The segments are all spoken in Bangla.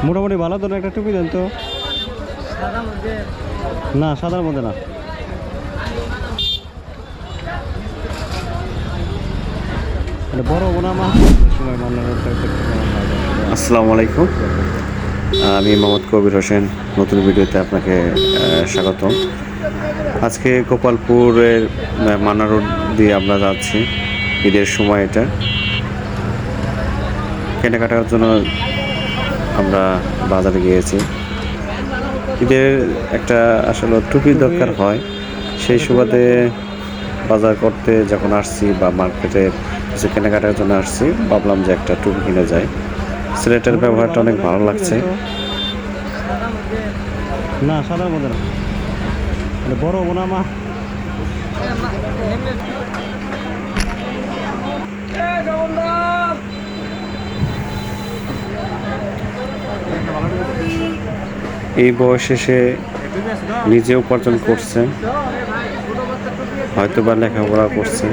মোটামুটি ভালো ধরনের একটা টুপি দেন তো। না সাদার মধ্যে না। বড় বোনামা সময় আসসালামু আলাইকুম, আমি মোহাম্মদ কবির হোসেন। নতুন ভিডিওতে আপনাকে স্বাগতম। আজকে গোপালপুরের মান্না রোড দিয়ে আমরা যাচ্ছি। ঈদের সময় এটা কেনাকাটার জন্য আমরা বাজারে গিয়েছি। ঈদের একটা আসলে টুপির দরকার হয়, সেই সুবাদে বাজার করতে যখন আসছি বা মার্কেটে কিছু কেনাকাটার জন্য আসছি, ভাবলাম যে একটা টুপি কিনে যাই। সিলেটের ব্যবহারটা অনেক ভালো লাগছে। না সাদার মধ্যে না, বড় বোনামা। এই বয়সে সে নিজে উপার্জন করছে, হয়তো বা লেখাপড়া করছে,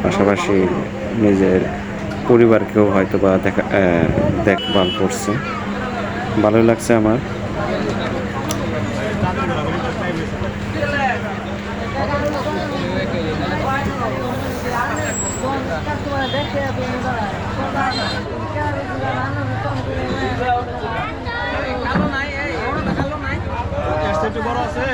পাশাপাশি নিজের পরিবারকেও হয়তো বা দেখভাল করছে। ভালোই লাগছে আমার। বড় আছে